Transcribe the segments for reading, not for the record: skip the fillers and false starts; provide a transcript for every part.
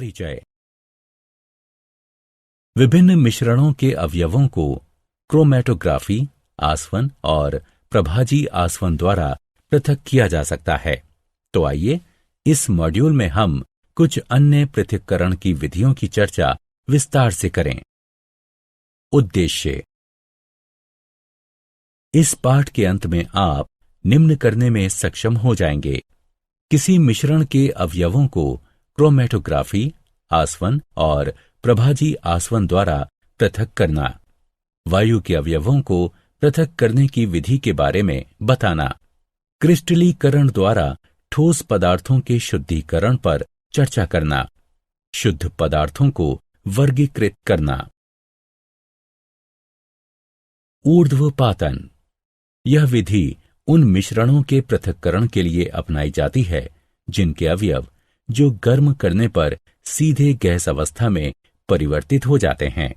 परिचय। विभिन्न मिश्रणों के अवयवों को क्रोमैटोग्राफी, आसवन और प्रभाजी आसवन द्वारा पृथक किया जा सकता है। तो आइए इस मॉड्यूल में हम कुछ अन्य पृथक्करण की विधियों की चर्चा विस्तार से करें। उद्देश्य: इस पाठ के अंत में आप निम्न करने में सक्षम हो जाएंगे। किसी मिश्रण के अवयवों को क्रोमैटोग्राफी, आसवन और प्रभाजी आसवन द्वारा पृथक करना, वायु के अवयवों को पृथक करने की विधि के बारे में बताना, क्रिस्टलीकरण द्वारा ठोस पदार्थों के शुद्धिकरण पर चर्चा करना, शुद्ध पदार्थों को वर्गीकृत करना। ऊर्ध्वपातन: यह विधि उन मिश्रणों के पृथक्करण के लिए अपनाई जाती है जिनके अवयव जो गर्म करने पर सीधे गैस अवस्था में परिवर्तित हो जाते हैं।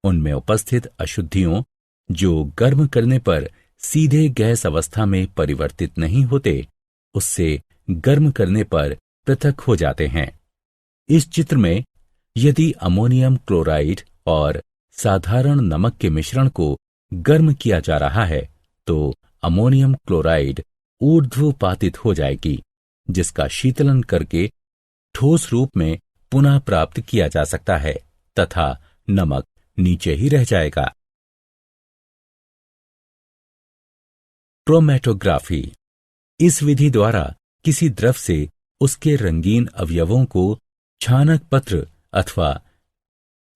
उनमें उपस्थित अशुद्धियों जो गर्म करने पर सीधे गैस अवस्था में परिवर्तित नहीं होते, उससे गर्म करने पर पृथक हो जाते हैं। इस चित्र में यदि अमोनियम क्लोराइड और साधारण नमक के मिश्रण को गर्म किया जा रहा है तो अमोनियम क्लोराइड ऊर्ध्वपातित हो जाएगी, जिसका शीतलन करके ठोस रूप में पुनः प्राप्त किया जा सकता है तथा नमक नीचे ही रह जाएगा। क्रोमैटोग्राफी: इस विधि द्वारा किसी द्रव से उसके रंगीन अवयवों को छानक पत्र अथवा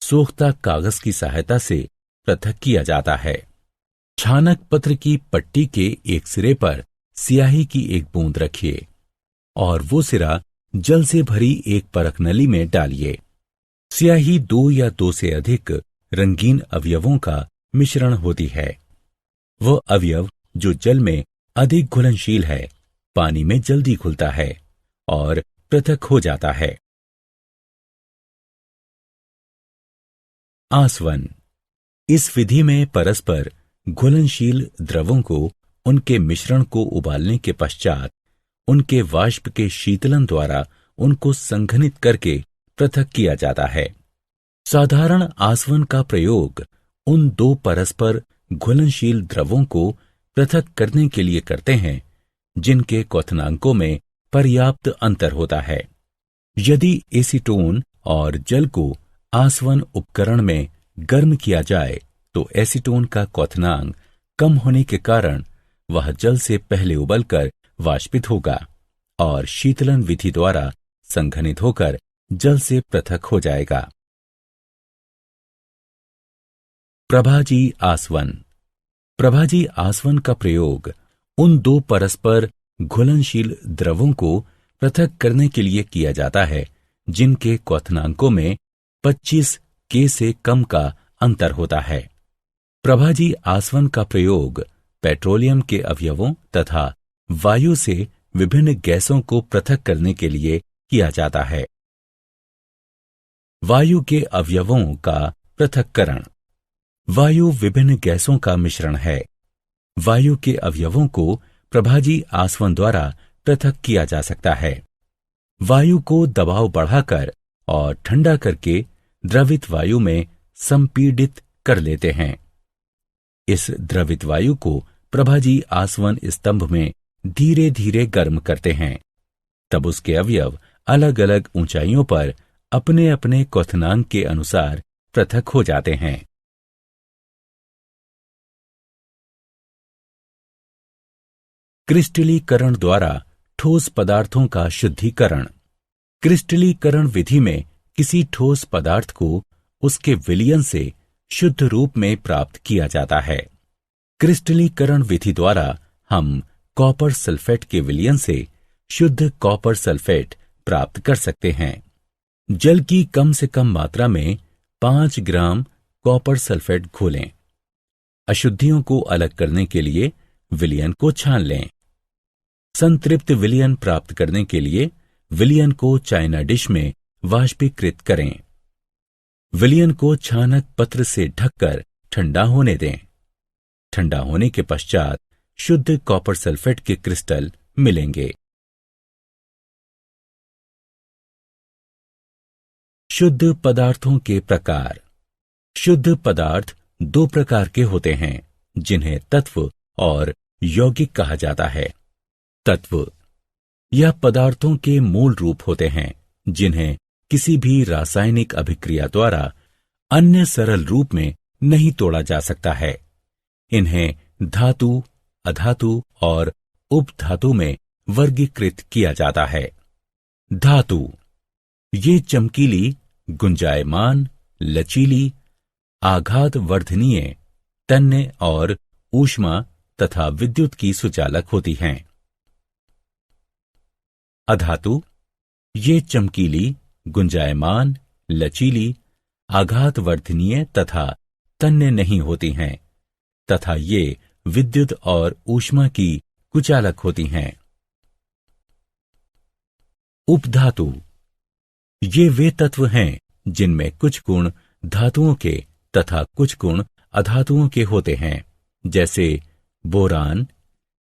सोखता कागज की सहायता से पृथक किया जाता है। छानक पत्र की पट्टी के एक सिरे पर स्याही की एक बूंद रखिए और वो सिरा जल से भरी एक परख नली में डालिए। स्याही 2 या 2 से अधिक रंगीन अवयवों का मिश्रण होती है। वह अवयव जो जल में अधिक घुलनशील है, पानी में जल्दी घुलता है और पृथक हो जाता है। आसवन: इस विधि में परस्पर घुलनशील द्रवों को उनके मिश्रण को उबालने के पश्चात उनके वाष्प के शीतलन द्वारा उनको संघनित करके पृथक किया जाता है। साधारण आसवन का प्रयोग उन 2 परस्पर घुलनशील द्रवों को पृथक करने के लिए करते हैं जिनके क्वथनांकों में पर्याप्त अंतर होता है। यदि एसीटोन और जल को आसवन उपकरण में गर्म किया जाए तो एसीटोन का क्वथनांक कम होने के कारण वह जल से पहले उबलकर वाष्पित होगा और शीतलन विधि द्वारा संघनित होकर जल से पृथक हो जाएगा। प्रभाजी आसवन: प्रभाजी आसवन का प्रयोग उन 2 परस्पर घुलनशील द्रवों को पृथक करने के लिए किया जाता है जिनके क्वथनांकों में 25 K से कम का अंतर होता है। प्रभाजी आसवन का प्रयोग पेट्रोलियम के अवयवों तथा वायु से विभिन्न गैसों को पृथक करने के लिए किया जाता है। वायु के अवयवों का पृथक्करण: वायु विभिन्न गैसों का मिश्रण है। वायु के अवयवों को प्रभाजी आसवन द्वारा पृथक किया जा सकता है। वायु को दबाव बढ़ाकर और ठंडा करके द्रवित वायु में संपीड़ित कर लेते हैं। इस द्रवित वायु को प्रभाजी आसवन स्तंभ में धीरे धीरे गर्म करते हैं। तब उसके अवयव अलग अलग ऊंचाइयों पर अपने अपने क्वथनांक के अनुसार पृथक हो जाते हैं। क्रिस्टलीकरण द्वारा ठोस पदार्थों का शुद्धिकरण: क्रिस्टलीकरण विधि में किसी ठोस पदार्थ को उसके विलयन से शुद्ध रूप में प्राप्त किया जाता है। क्रिस्टलीकरण विधि द्वारा हम कॉपर सल्फेट के विलयन से शुद्ध कॉपर सल्फेट प्राप्त कर सकते हैं। जल की कम से कम मात्रा में 5 ग्राम कॉपर सल्फेट घोलें। अशुद्धियों को अलग करने के लिए विलयन को छान लें। संतृप्त विलयन प्राप्त करने के लिए विलयन को चाइना डिश में वाष्पीकृत करें। विलयन को छानक पत्र से ढककर ठंडा होने दें। ठंडा होने के पश्चात शुद्ध कॉपर सल्फेट के क्रिस्टल मिलेंगे। शुद्ध पदार्थों के प्रकार। शुद्ध पदार्थ दो प्रकार के होते हैं, जिन्हें तत्व और यौगिक कहा जाता है। तत्व यह पदार्थों के मूल रूप होते हैं, जिन्हें किसी भी रासायनिक अभिक्रिया द्वारा अन्य सरल रूप में नहीं तोड़ा जा सकता है। इन्हें धातु, अधातु और उपधातु में वर्गीकृत किया जाता है। धातु ये चमकीली, गुंजायमान, लचीली, आघात वर्धनीय, तन्य और ऊष्मा तथा विद्युत की सुचालक होती हैं। अधातु ये चमकीली, गुंजायमान, लचीली, आघात वर्धनीय तथा तन्य नहीं होती हैं तथा ये विद्युत और ऊष्मा की कुचालक होती हैं। उपधातु ये वे तत्व हैं जिनमें कुछ गुण धातुओं के तथा कुछ गुण अधातुओं के होते हैं, जैसे बोरान,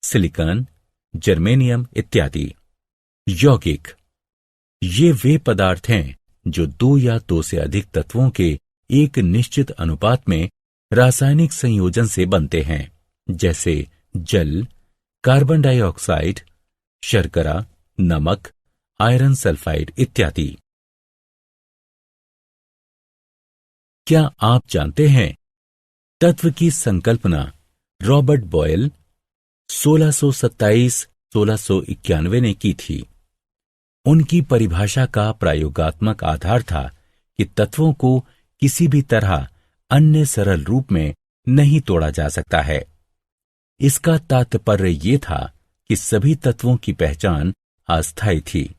सिलिकॉन, जर्मेनियम इत्यादि। यौगिक ये वे पदार्थ हैं जो दो या दो से अधिक तत्वों के एक निश्चित अनुपात में रासायनिक संयोजन से बनते हैं, जैसे जल, कार्बन डाइऑक्साइड, शर्करा, नमक, आयरन सल्फाइड इत्यादि। क्या आप जानते हैं तत्व की संकल्पना रॉबर्ट बॉयल 1627-1691 ने की थी। उनकी परिभाषा का प्रयोगात्मक आधार था कि तत्वों को किसी भी तरह अन्य सरल रूप में नहीं तोड़ा जा सकता है। इसका तात्पर्य ये था कि सभी तत्वों की पहचान अस्थायी थी,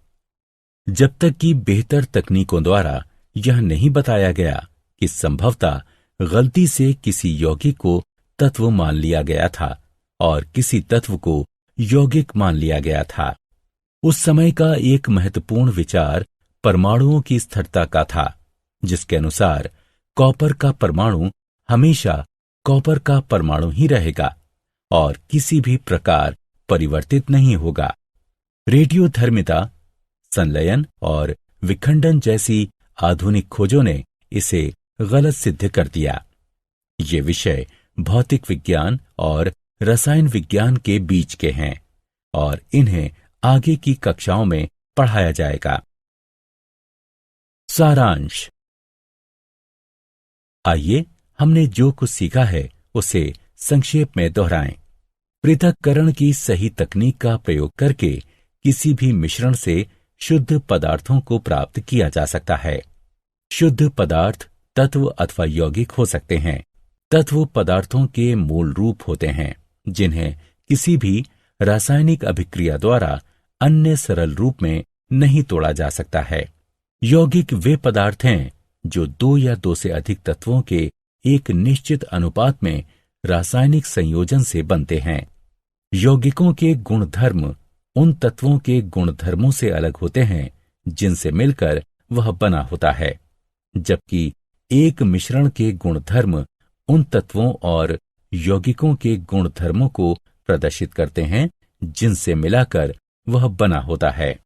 जब तक कि बेहतर तकनीकों द्वारा यह नहीं बताया गया कि संभवतः गलती से किसी यौगिक को तत्व मान लिया गया था और किसी तत्व को यौगिक मान लिया गया था। उस समय का एक महत्वपूर्ण विचार परमाणुओं की स्थिरता का था, जिसके अनुसार कॉपर का परमाणु हमेशा कॉपर का परमाणु ही रहेगा और किसी भी प्रकार परिवर्तित नहीं होगा। रेडियोधर्मिता, संलयन और विखंडन जैसी आधुनिक खोजों ने इसे गलत सिद्ध कर दिया। ये विषय भौतिक विज्ञान और रसायन विज्ञान के बीच के हैं और इन्हें आगे की कक्षाओं में पढ़ाया जाएगा। सारांश। आइए हमने जो कुछ सीखा है उसे संक्षेप में दोहराएं। पृथक्करण की सही तकनीक का प्रयोग करके किसी भी मिश्रण से शुद्ध पदार्थों को प्राप्त किया जा सकता है। शुद्ध पदार्थ तत्व अथवा यौगिक हो सकते हैं। तत्व पदार्थों के मूल रूप होते हैं, जिन्हें किसी भी रासायनिक अभिक्रिया द्वारा अन्य सरल रूप में नहीं तोड़ा जा सकता है। यौगिक वे पदार्थ हैं जो दो या दो से अधिक तत्वों के एक निश्चित अनुपात में रासायनिक संयोजन से बनते हैं। यौगिकों के गुणधर्म उन तत्वों के गुणधर्मों से अलग होते हैं जिनसे मिलकर वह बना होता है, जबकि एक मिश्रण के गुणधर्म उन तत्वों और यौगिकों के गुणधर्मों को प्रदर्शित करते हैं जिनसे मिलाकर वह बना होता है।